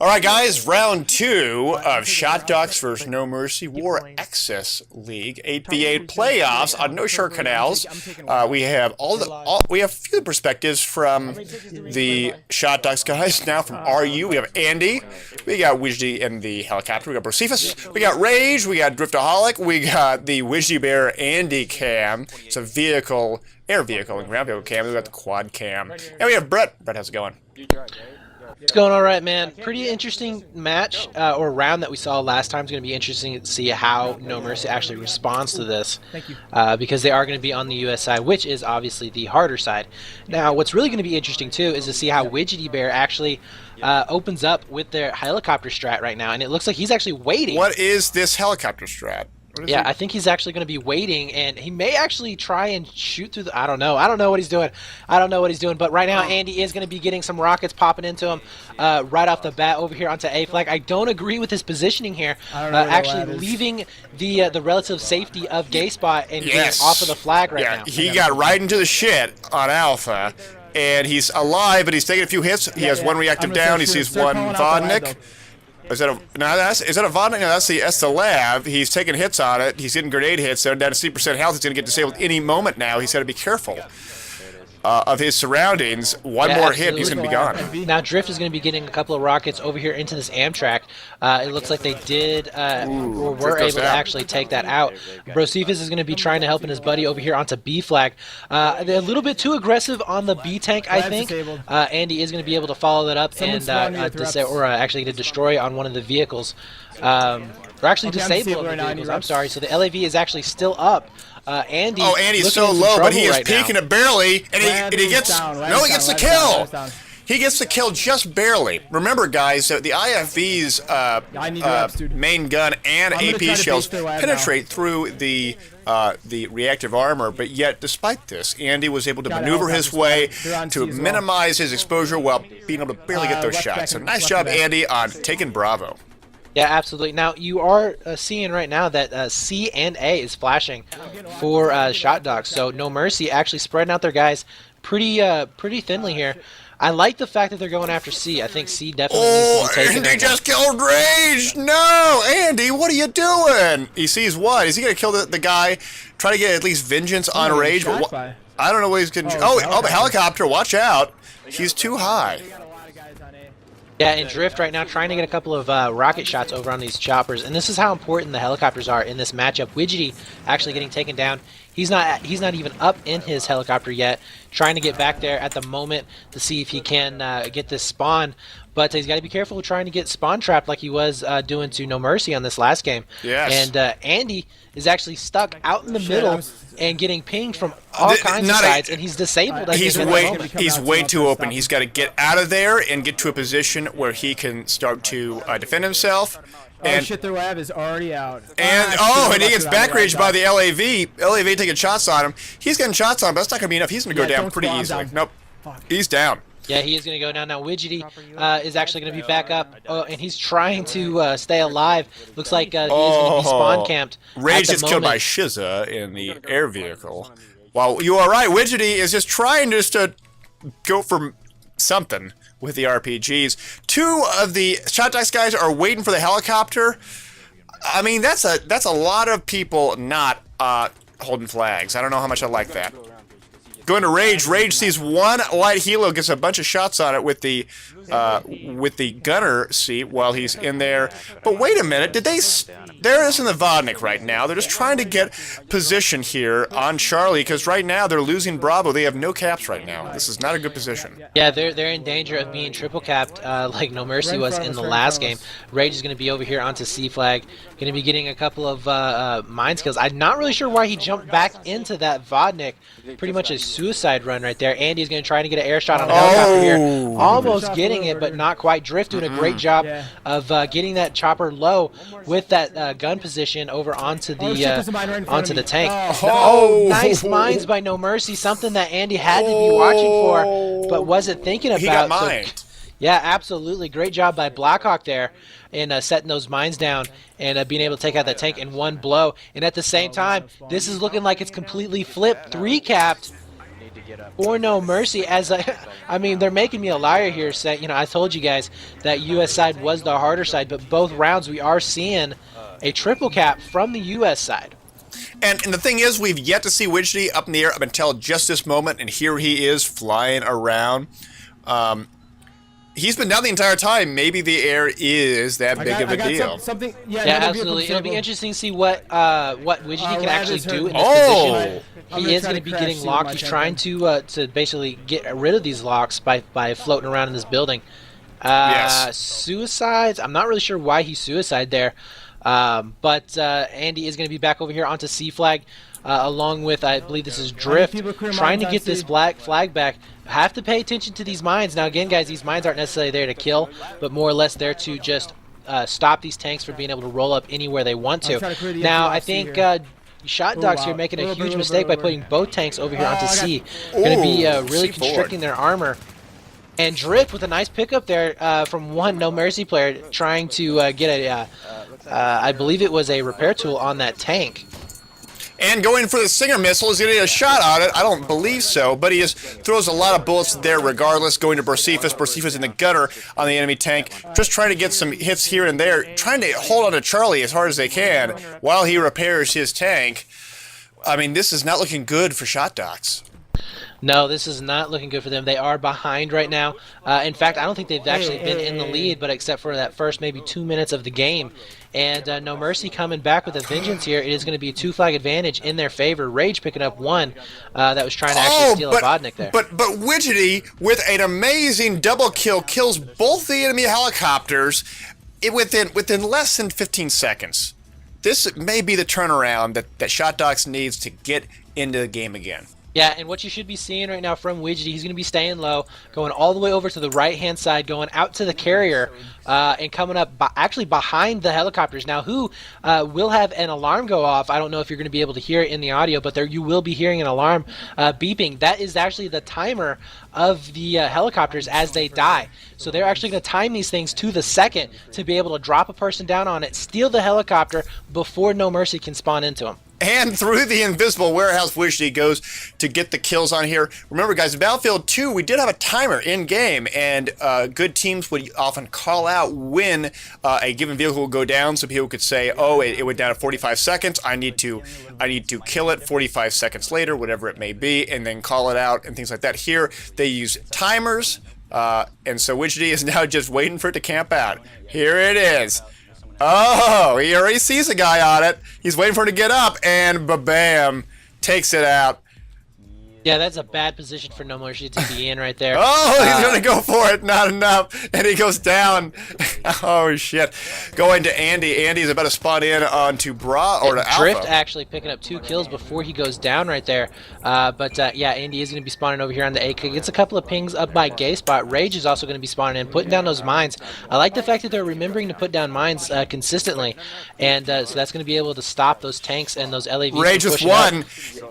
All right, guys, round 2 of ShotDocs versus No Mercy War Access League 8v8 playoffs on No Short Canals. We have we have a few perspectives from the ShotDocs guys. Now from RU, we have Andy, we got Wijdy in the helicopter, we got Brosifus, we got Rage, we got Driftaholic, we got the Wijdy Bear Andy cam. It's a vehicle, air vehicle and ground vehicle cam. We got the quad cam, and we have Brett. Brett, how's it going? It's going all right, man. Pretty interesting match or round that we saw last time. It's going to be interesting to see how No Mercy actually responds to this because they are going to be on the US side, which is obviously the harder side. Now, what's really going to be interesting, too, is to see how Wijdy Bear actually opens up with their helicopter strat right now, and it looks like he's actually waiting. What is this helicopter strat? Yeah, I think he's actually going to be waiting, and he may actually try and shoot through the... I don't know what he's doing. But right now, Andy is going to be getting some rockets popping into him right off the bat over here onto A flag. I don't agree with his positioning here, actually leaving the relative safety of Gay Spot and getting off of the flag right now. He got right into the shit on Alpha, and he's alive, but he's taking a few hits. He has one reactive down. He sees one Vodnik. Is that a Vodnik? No, that's the Lav. He's taking hits on it. He's getting grenade hits. They're down to 60% health. He's going to get disabled any moment now. He's got to be careful of his surroundings. One more hit, he's going to be gone. Now Drift is going to be getting a couple of rockets over here into this Amtrak. It looks like they did, or were able to actually take that out. Brosifus is going to be trying to help his buddy over here onto B flag. They're a little bit too aggressive on the B tank, I think. Andy is going to be able to follow that up and actually get a destroy on one of the vehicles. Or actually disable one of the vehicles, I'm sorry. So the LAV is actually still up. Andy's so low, but he is peeking it barely, and he gets the kill. He gets the kill just barely. Remember, guys, the IFV's main gun and AP shells penetrate through the reactive armor, but yet, despite this, Andy was able to maneuver his way to minimize his exposure while being able to barely get those shots. So nice job, Andy, on taking Bravo. Yeah, absolutely. Now, you are seeing right now that C and A is flashing for ShotDocs. So No Mercy actually spreading out their guys pretty thinly here. I like the fact that they're going after C. I think C definitely needs to be taken. Andy just killed Rage! No! Andy, what are you doing? He sees what? Is he going to kill the guy? Try to get at least vengeance on Rage? But I don't know what he's going to do. Oh, helicopter, watch out. He's too high. Yeah, and Drift right now trying to get a couple of rocket shots over on these choppers, and this is how important the helicopters are in this matchup. Wijdy actually getting taken down. He's not even up in his helicopter yet, trying to get back there at the moment to see if he can get this spawn. But he's got to be careful with trying to get spawn trapped like he was doing to No Mercy on this last game. Yes. And Andy is actually stuck out in the middle and getting pinged from all kinds of sides, and he's disabled. He's way too open. He's got to get out of there and get to a position where he can start to defend himself. And shit, their lab is already out. And and he gets back raged by the LAV. LAV taking shots on him. He's getting shots on him, but that's not going to be enough. He's going to go down pretty easily. Nope. He's down. Yeah, he is going to go down. Now, Wijdy is actually going to be back up, and he's trying to stay alive. Looks like he is going to be spawn camped. Rage gets killed by Shiza in the air vehicle. While you are right, Wijdy is just trying to go for something with the RPGs. Two of the ShotDocs guys are waiting for the helicopter. I mean, that's a lot of people not holding flags. I don't know how much I like that. Going to Rage. Rage sees one light helo, gets a bunch of shots on it with the gunner seat while he's in there. But wait a minute, there isn't the Vodnik right now. They're just trying to get position here on Charlie because right now they're losing Bravo. They have no caps right now. This is not a good position. Yeah, they're in danger of being triple capped like No Mercy was in the last game. Rage is going to be over here onto C flag. Going to be getting a couple of mine skills. I'm not really sure why he jumped back into that Vodnik. Pretty much a suicide run right there. Andy's going to try to get an air shot on the helicopter here. Almost getting it, but not quite. Drift doing a great job of getting that chopper low with that gun position over onto the tank. Nice mines by No Mercy. Something that Andy had to be watching for, but wasn't thinking about. He got mined. Yeah, absolutely. Great job by Blackhawk there in setting those mines down and being able to take out that tank in one blow. And at the same time, this is looking like it's completely flipped. 3-capped for No Mercy. As I mean, they're making me a liar here. Saying, I told you guys that U.S. side was the harder side, but both rounds we are seeing a triple cap from the U.S. side. And the thing is, we've yet to see Widgety up in the air up until just this moment, and here he is flying around. He's been down the entire time. Maybe the air is that big of a deal. Yeah, absolutely. It'll be interesting to see what Widgety can actually do in this position. He is going to be getting locked. He's trying to basically get rid of these locks by floating around in this building. Yes. Suicides. I'm not really sure why he suicide there. But Andy is going to be back over here onto C flag, along with, I believe this is Drift, trying to get this black flag back. Have to pay attention to these mines. Now, again, guys, these mines aren't necessarily there to kill, but more or less there to just stop these tanks from being able to roll up anywhere they want to. Now, I think ShotDocs here making a huge mistake by putting both tanks over here onto C. Going to be really constricting their armor. And Drift with a nice pickup there from one No Mercy player trying to get a, I believe it was a repair tool on that tank. And going for the Stinger missile, is going to get a shot on it. I don't believe so, but he just throws a lot of bullets there regardless, going to Borsifus. Borsifus in the gutter on the enemy tank, just trying to get some hits here and there, trying to hold on to Charlie as hard as they can while he repairs his tank. I mean, this is not looking good for ShotDocs. No, this is not looking good for them. They are behind right now. In fact, I don't think they've actually been in the lead, but except for that first maybe 2 minutes of the game. And No Mercy coming back with a vengeance here. It is going to be a 2-flag advantage in their favor. Rage picking up one that was trying to actually steal a Vodnik there. But Widgety, with an amazing double kill, kills both the enemy helicopters within less than 15 seconds. This may be the turnaround that ShotDocs needs to get into the game again. Yeah, and what you should be seeing right now from Widgety, he's going to be staying low, going all the way over to the right-hand side, going out to the carrier, and coming up actually behind the helicopters. Now, who will have an alarm go off? I don't know if you're going to be able to hear it in the audio, but you will be hearing an alarm beeping. That is actually the timer of the helicopters as they die. So they're actually going to time these things to the second to be able to drop a person down on it, steal the helicopter before No Mercy can spawn into them. And through the invisible warehouse, Widgety goes to get the kills on here. Remember, guys, in Battlefield 2, we did have a timer in-game, and good teams would often call out when a given vehicle would go down, so people could say, oh, it went down to 45 seconds, I need to kill it 45 seconds later, whatever it may be, and then call it out and things like that. Here, they use timers, and so Widgety is now just waiting for it to camp out. Here it is. Oh, he already sees a guy on it. He's waiting for it to get up, and ba-bam, takes it out. Yeah, that's a bad position for No Mercy to be in right there. Oh, he's going to go for it. Not enough. And he goes down. Oh, shit. Going to Andy. Andy's about to spawn in onto Bra or to Alpha. Drift actually picking up 2 kills before he goes down right there. Yeah, Andy is going to be spawning over here on the AK. Gets a couple of pings up by Gay Spot. Rage is also going to be spawning in, putting down those mines. I like the fact that they're remembering to put down mines consistently. And so that's going to be able to stop those tanks and those LAVs. Rage with one.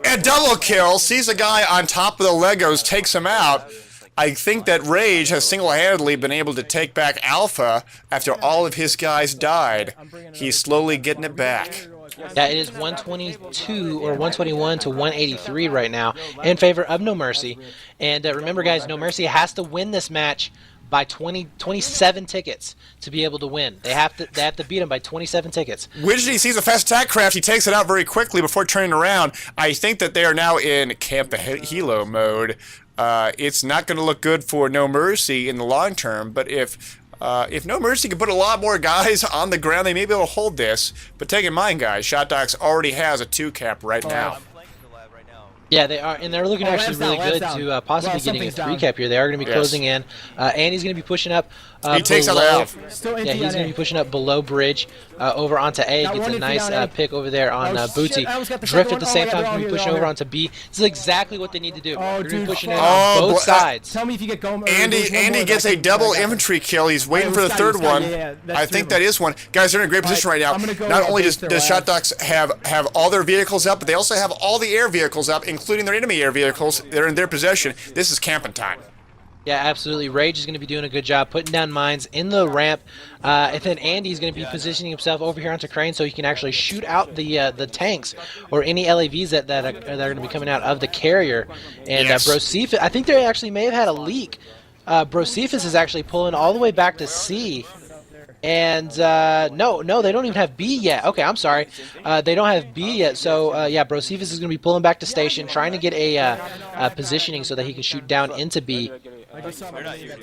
And double kill. Sees a guy on top of the Legos, takes him out. I think that Rage has single-handedly been able to take back Alpha after all of his guys died. He's slowly getting it back. Yeah, it is 122 or 121 to 183 right now in favor of No Mercy. And remember, guys, No Mercy has to win this match by 27 tickets to be able to win. They have to beat him by 27 tickets. Widgety sees a fast attack craft. He takes it out very quickly before turning around. I think that they are now in Camp Hilo mode. It's not going to look good for No Mercy in the long term, but if No Mercy can put a lot more guys on the ground, they may be able to hold this. But take in mind, guys, ShotDocs already has a 2-cap right now. Yeah, they are, and they're looking actually really good to possibly getting a 3-cap here. They are going to be closing in. Andy's going to be pushing up. He takes out the Alpha. Yeah, he's going to be pushing up below bridge over onto A. Gets a nice pick over there on Bootsy. Drift at the same time going to be pushing over onto B. This is exactly what they need to do. They're going to be pushing in on both sides. Tell me if you get going. Andy gets a double infantry kill. He's waiting for the third one. I think that is one. Guys, they're in a great position right now. Not only does ShotDocs have all their vehicles up, but they also have all the air vehicles up, including their enemy air vehicles. They're in their possession. This is camping time. Yeah, absolutely. Rage is going to be doing a good job putting down mines in the ramp, and then Andy's going to be positioning himself over here onto Crane so he can actually shoot out the tanks or any LAVs that are going to be coming out of the carrier. And Yes. Brocephus, I think they actually may have had a leak. Brocephus is actually pulling all the way back to C. And no, they don't even have B yet. Okay, I'm sorry. They don't have B yet. So yeah, Brocephus is going to be pulling back to station, trying to get a positioning so that he can shoot down into B.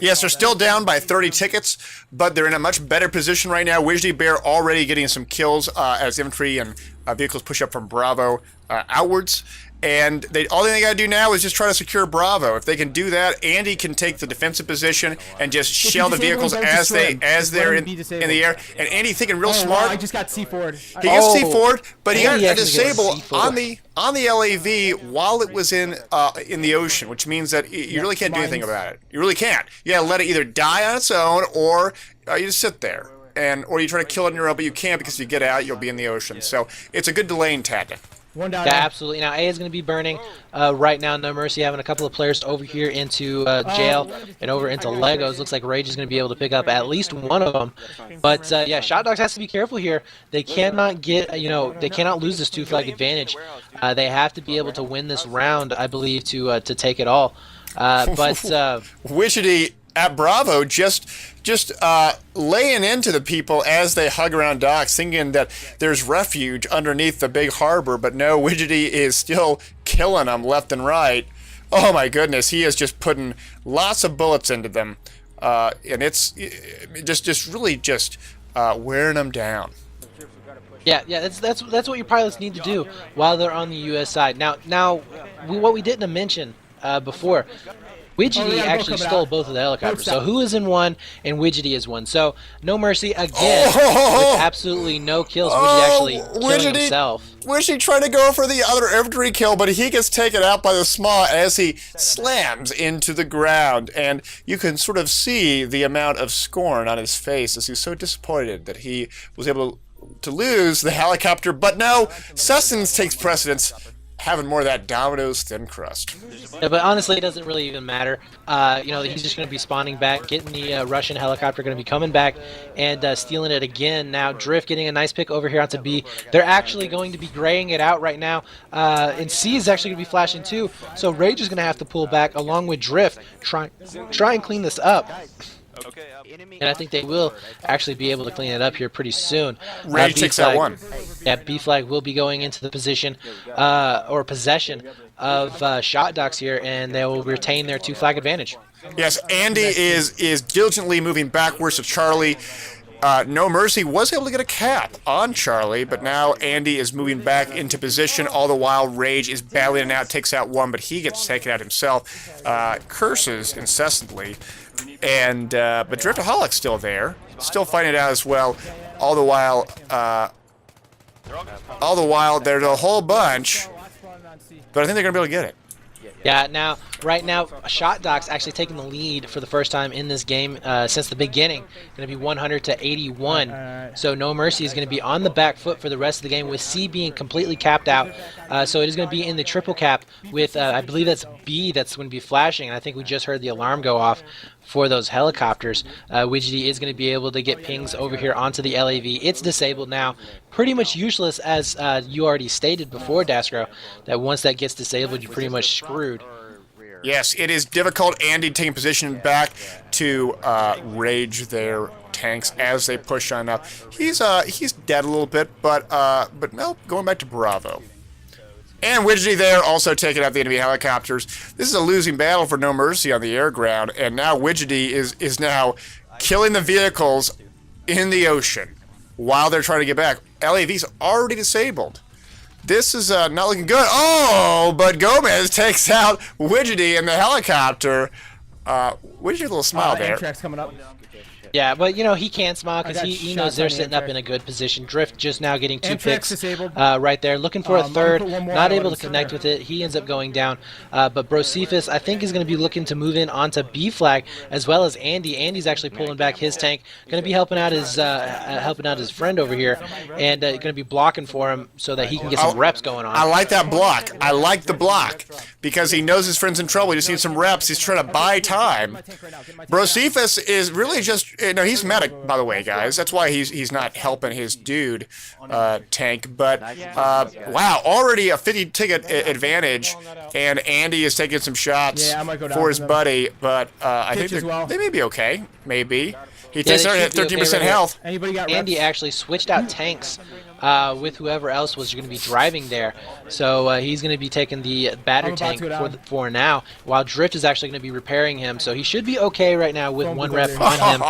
Yes, they're still down by 30 tickets, but they're in a much better position right now. Widgety Bear already getting some kills as infantry and vehicles push up from Bravo outwards. And all they got to do now is just try to secure Bravo. If they can do that, Andy can take the defensive position and just shell the vehicles as they're in the air. And Andy thinking real smart. I just got C4'd. He gets C4'd, but he got Andy a actually disable gets C4'd. on the LAV while it was in the ocean, which means that you really can't do anything about it. You really can't. You gotta let it either die on its own, or you just sit there, or you try to kill it in your own, but you can't because if you get out, you'll be in the ocean. So it's a good delaying tactic. One down. Yeah, absolutely. Now A is going to be burning right now. No Mercy having a couple of players over here into jail and over into Legos. Looks like Rage is going to be able to pick up at least one of them. But yeah, ShotDocs has to be careful here. They cannot get, they cannot lose this 2-flag advantage. They have to be able to win this round, I believe, to take it all. But Widgety at Bravo just laying into the people as they hug around docks, thinking that there's refuge underneath the big harbor, but no, Widgety is still killing them left and right. Oh my goodness, he is just putting lots of bullets into them, and it's just really wearing them down. yeah, that's what your pilots need to do while they're on the U.S. side. Now, what we didn't mention before. Widgety actually stole both of the helicopters. So who is in one and Widgety is one. So No Mercy again with absolutely no kills. Widgety actually killing himself. Widgety trying to go for the other infantry kill, but he gets taken out by the SMAW as he slams into the ground. And you can sort of see the amount of scorn on his face as he's so disappointed that he was able to lose the helicopter. But no, Sustenance takes precedence, having more of that Domino's thin crust. Yeah, but honestly, it doesn't really even matter. He's just going to be spawning back, getting the Russian helicopter, going to be coming back and stealing it again. Now, Drift getting a nice pick over here onto B. They're actually going to be graying it out right now. And C is actually going to be flashing too. So Rage is going to have to pull back along with Drift, try and clean this up. And I think they will actually be able to clean it up here pretty soon. Rage takes that one. Yeah, B flag will be going into the position or possession of ShotDocs here, and they will retain their 2-flag advantage. Yes, Andy is diligently moving backwards to Charlie. No Mercy was able to get a cap on Charlie, but now Andy is moving back into position. All the while, Rage is battling it out, takes out one, but he gets taken out himself. Curses incessantly. And but Driftaholic's still there, still fighting it out as well. All the while, there's a whole bunch, but I think they're gonna be able to get it. Yeah, right now, ShotDocs actually taking the lead for the first time in this game since the beginning. Going to be 100-81. So No Mercy is going to be on the back foot for the rest of the game with C being completely capped out. So it is going to be in the triple cap with, I believe that's B that's going to be flashing. And I think we just heard the alarm go off for those helicopters. Widgety is going to be able to get pings over here onto the LAV. It's disabled now. Pretty much useless, as you already stated before, Daskro, that once that gets disabled, you're pretty much screwed. Yes, it is difficult. Andy taking position back to rage their tanks as they push on up. He's dead a little bit, but no, going back to Bravo. And Widgety there also taking out the enemy helicopters. This is a losing battle for No Mercy on the air ground, and now Widgety is now killing the vehicles in the ocean while they're trying to get back. LAV's already disabled. This is not looking good. Oh, but Gomez takes out Widgety in the helicopter. Widgety, a little smile there. Amtrak's coming up. Yeah, but he can't smile because he knows they're sitting up in a good position. Drift just now getting 2 picks right there, looking for a third, not able to connect with it. He ends up going down. But Brocephus, I think, is going to be looking to move in onto B flag, as well as Andy. Andy's actually pulling back his tank, going to be helping out his friend over here, and going to be blocking for him so that he can get some reps going on. I like that block. I like the block because he knows his friend's in trouble. He just needs some reps. He's trying to buy time. Brocephus is really just, he's medic, by the way, guys. That's why he's not helping his dude tank. But wow, already a 50-ticket advantage, and Andy is taking some shots for his buddy. But I think they may be okay. Maybe. He takes at 13% health. Andy actually switched out tanks with whoever else was going to be driving there. So he's going to be taking the batter tank for now, while Drift is actually going to be repairing him. So he should be okay right now with 1 rep on him.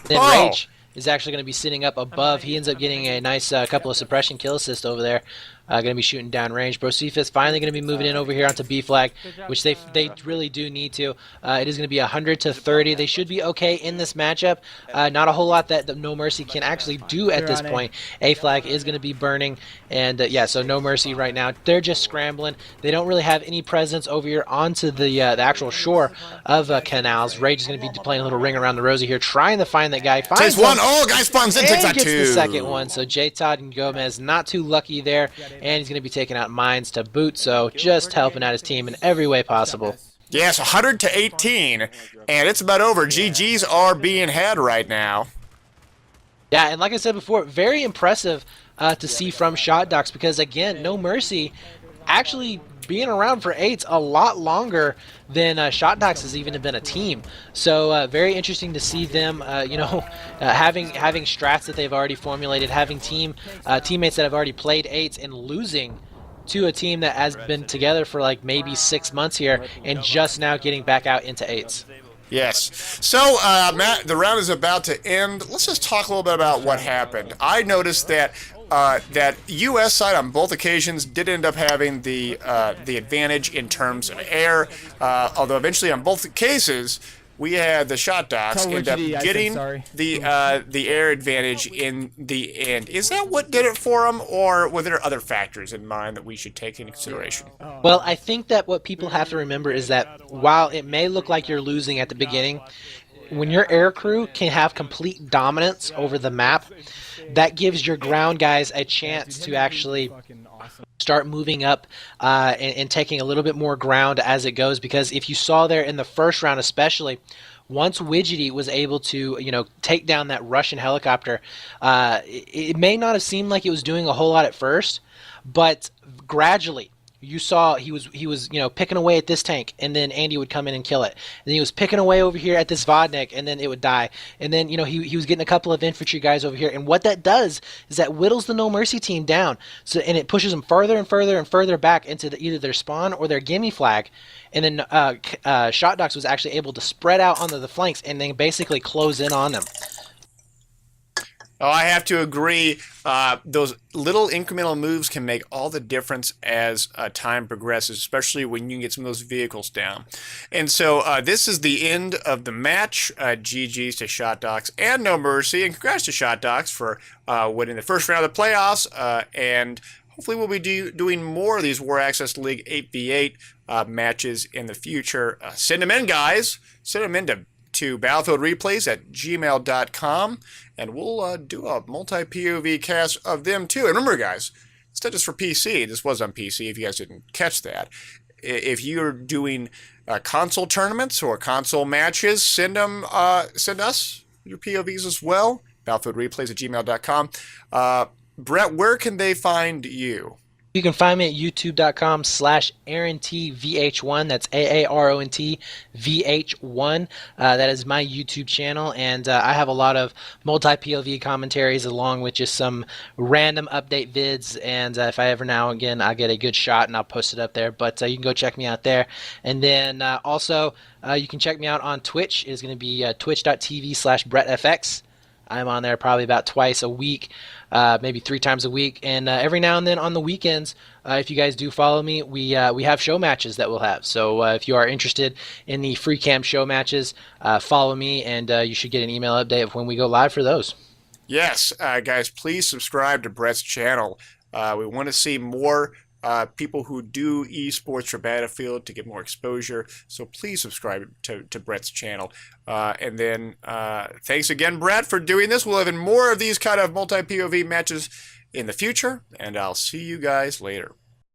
Then Rage is actually going to be sitting up above. He ends up getting a nice couple of suppression kill assists over there. Going to be shooting down range. Brocephus finally going to be moving in over here onto B flag, which they really do need to. It is going to be 100-30. They should be okay in this matchup. Not a whole lot that No Mercy can actually do at this point. A flag is going to be burning, and yeah, so No Mercy right now. They're just scrambling. They don't really have any presence over here onto the actual shore of Canals. Rage is going to be playing a little ring around the rosy here, trying to find that guy. Takes one. Oh, guy spawns in, takes out 2. Gets the second one. So J Todd and Gomez not too lucky there. And he's going to be taking out Mines to boot, so just helping out his team in every way possible. Yes, 100-18, and it's about over. GGs are being had right now. Yeah, and like I said before, very impressive to see from ShotDocs because, again, No Mercy actually being around for 8s a lot longer than ShotDocs has even been a team. So very interesting to see them, having strats that they've already formulated, having teammates that have already played 8s and losing to a team that has been together for like maybe 6 months here and just now getting back out into 8s. Yes. So, Matt, the round is about to end. Let's just talk a little bit about what happened. I noticed that that U.S. side on both occasions did end up having the advantage in terms of air, although eventually on both cases we had the ShotDocs end up getting the air advantage in the end. Is that what did it for them, or were there other factors in mind that we should take into consideration? Well, I think that what people have to remember is that while it may look like you're losing at the beginning, when your air crew can have complete dominance over the map, that gives your ground guys a chance to actually start moving up and taking a little bit more ground as it goes. Because if you saw there in the first round especially, once Widgety was able to, take down that Russian helicopter, it may not have seemed like it was doing a whole lot at first, but gradually you saw he was picking away at this tank, and then Andy would come in and kill it. And then he was picking away over here at this Vodnik, and then it would die. And then he was getting a couple of infantry guys over here. And what that does is that whittles the No Mercy team down, and it pushes them further and further and further back into either their spawn or their gimme flag. And then ShotDocs was actually able to spread out onto the flanks and then basically close in on them. Oh, I have to agree. Those little incremental moves can make all the difference as time progresses, especially when you can get some of those vehicles down. And so this is the end of the match. GG's to ShotDocs and No Mercy, and congrats to ShotDocs for winning the first round of the playoffs. And hopefully we'll be doing more of these War Access League 8v8 matches in the future. Send them in, guys. Send them in to battlefieldreplays@gmail.com, and we'll do a multi-POV cast of them too. And remember, guys, it's not just for PC. This was on PC if you guys didn't catch that. If you're doing console tournaments or console matches, send us your POVs as well. battlefieldreplays@gmail.com. Brett, where can they find you? You can find me at youtube.com/AaronTVH1. That's AARONTVH1. That is my YouTube channel, and I have a lot of multi-POV commentaries along with just some random update vids, and if I ever now and again I get a good shot, and I'll post it up there, but you can go check me out there. And then also you can check me out on Twitch. It's going to be twitch.tv/BrettFX. I'm on there probably about twice a week, maybe 3 times a week, and every now and then on the weekends, if you guys do follow me, we have show matches that we'll have. So if you are interested in the free cam show matches, follow me, and you should get an email update of when we go live for those. Yes, guys, please subscribe to Brett's channel. We want to see more people who do esports for Battlefield to get more exposure. So please subscribe to Brett's channel. And then thanks again, Brett, for doing this. We'll have more of these kind of multi-POV matches in the future, and I'll see you guys later.